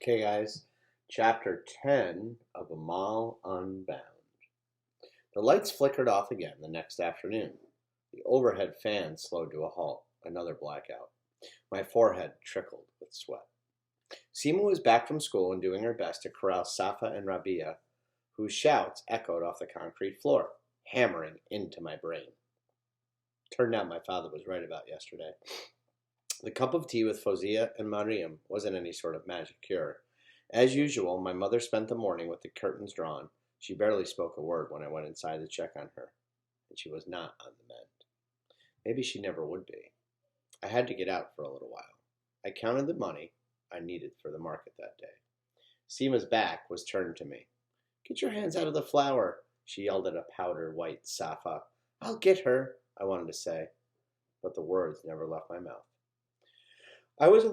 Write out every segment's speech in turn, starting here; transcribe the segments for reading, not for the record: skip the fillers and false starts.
Okay, guys, chapter 10 of Amal Unbound. The lights flickered off again the next afternoon. The overhead fan slowed to a halt, another blackout. My forehead trickled with sweat. Seema was back from school and doing her best to corral Safa and Rabia, whose shouts echoed off the concrete floor, hammering into my brain. Turned out my father was right about yesterday. The cup of tea with Fozia and Mariam wasn't any sort of magic cure. As usual, my mother spent the morning with the curtains drawn. She barely spoke a word when I went inside to check on her, and she was not on the mend. Maybe she never would be. I had to get out for a little while. I counted the money I needed for the market that day. Seema's back was turned to me. "Get your hands out of the flour," she yelled at a powder white Safa. "I'll get her," I wanted to say, but the words never left my mouth. I was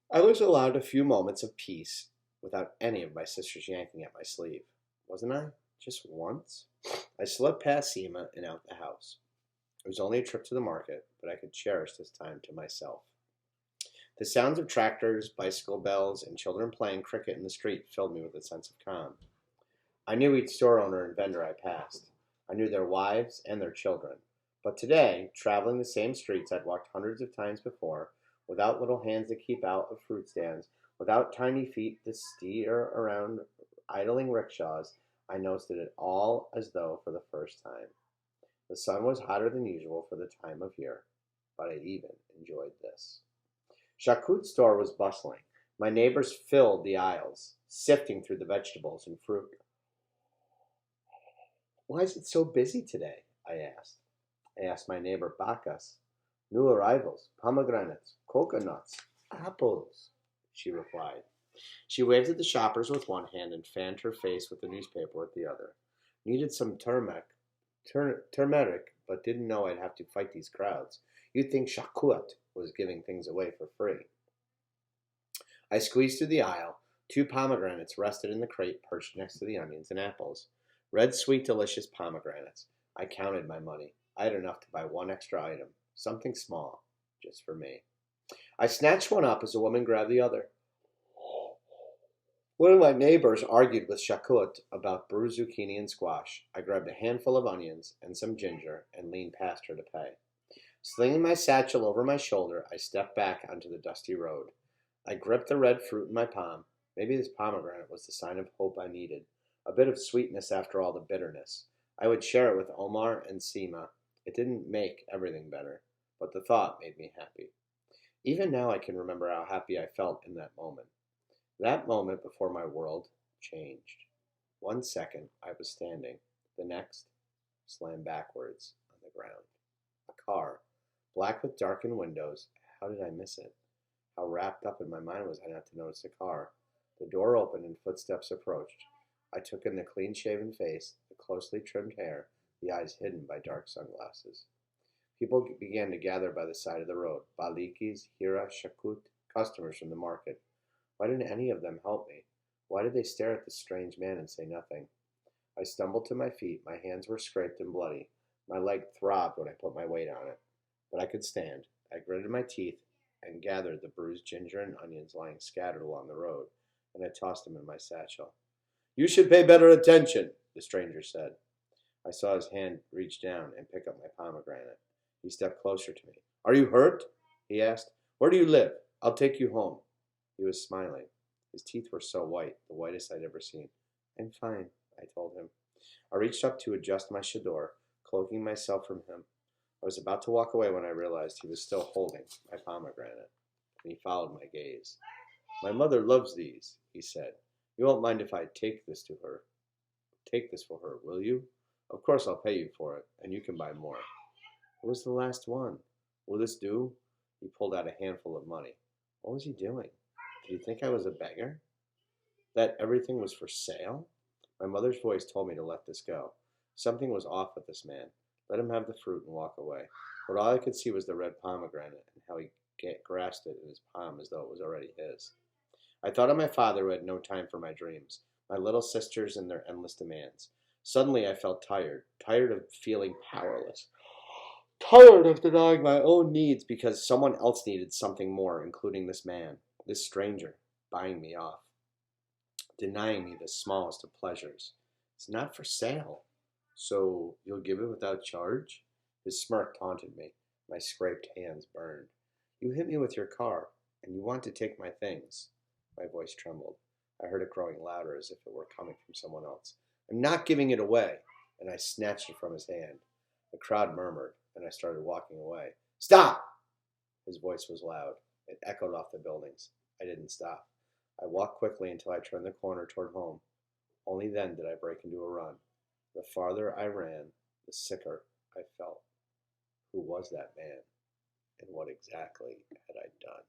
I was allowed a few moments of peace without any of my sisters yanking at my sleeve. Wasn't I? Just once? I slipped past Seema and out the house. It was only a trip to the market, but I could cherish this time to myself. The sounds of tractors, bicycle bells, and children playing cricket in the street filled me with a sense of calm. I knew each store owner and vendor I passed. I knew their wives and their children. But today, traveling the same streets I'd walked hundreds of times before, without little hands to keep out of fruit stands, without tiny feet to steer around idling rickshaws, I noticed it all as though for the first time. The sun was hotter than usual for the time of year, but I even enjoyed this. Shakut's store was bustling. My neighbors filled the aisles, sifting through the vegetables and fruit. "Why is it so busy today?" I asked my neighbor Bacchus. "New arrivals, pomegranates, coconuts, apples," she replied. She waved at the shoppers with one hand and fanned her face with the newspaper with the other. "Needed some turmeric, but didn't know I'd have to fight these crowds. You'd think Shakut was giving things away for free." I squeezed through the aisle. 2 pomegranates rested in the crate perched next to the onions and apples. Red, sweet, delicious pomegranates. I counted my money. I had enough to buy one extra item, something small, just for me. I snatched one up as a woman grabbed the other. One of my neighbors argued with Shakut about bruised zucchini and squash. I grabbed a handful of onions and some ginger and leaned past her to pay. Slinging my satchel over my shoulder, I stepped back onto the dusty road. I gripped the red fruit in my palm. Maybe this pomegranate was the sign of hope I needed. A bit of sweetness after all the bitterness. I would share it with Omar and Seema. It didn't make everything better, but the thought made me happy. Even now I can remember how happy I felt in that moment. That moment before my world changed. 1 second I was standing. The next, slammed backwards on the ground. A car, black with darkened windows. How did I miss it? How wrapped up in my mind was I not to notice the car? The door opened and footsteps approached. I took in the clean-shaven face, the closely trimmed hair, the eyes hidden by dark sunglasses. People began to gather by the side of the road. Balikis, Hira, Shakut, customers from the market. Why didn't any of them help me? Why did they stare at this strange man and say nothing? I stumbled to my feet. My hands were scraped and bloody. My leg throbbed when I put my weight on it. But I could stand. I gritted my teeth and gathered the bruised ginger and onions lying scattered along the road, and I tossed them in my satchel. "You should pay better attention," the stranger said. I saw his hand reach down and pick up my pomegranate. He stepped closer to me. "Are you hurt?" he asked. "Where do you live? I'll take you home." He was smiling. His teeth were so white, the whitest I'd ever seen. "I'm fine," I told him. I reached up to adjust my chador, cloaking myself from him. I was about to walk away when I realized he was still holding my pomegranate, and he followed my gaze. "My mother loves these," he said. "You won't mind if I take this for her, will you? Of course I'll pay you for it, and you can buy more." "It was the last one. Will this do?" He pulled out a handful of money. What was he doing? Did he think I was a beggar? That everything was for sale? My mother's voice told me to let this go. Something was off with this man. Let him have the fruit and walk away. But all I could see was the red pomegranate and how he grasped it in his palm as though it was already his. I thought of my father who had no time for my dreams, my little sisters and their endless demands. Suddenly I felt tired of feeling powerless, tired of denying my own needs because someone else needed something more, including this man, this stranger. buying me off, denying me the smallest of pleasures. It's not for sale. So you'll give it without charge? His smirk taunted me. My scraped hands burned. You hit me with your car, and you want to take my things. My voice trembled. I heard it growing louder as if it were coming from someone else. I'm not giving it away, and I snatched it from his hand. The crowd murmured, and I started walking away. Stop! His voice was loud. It echoed off the buildings. I didn't stop. I walked quickly until I turned the corner toward home. Only then did I break into a run. The farther I ran, the sicker I felt. Who was that man? And what exactly had I done?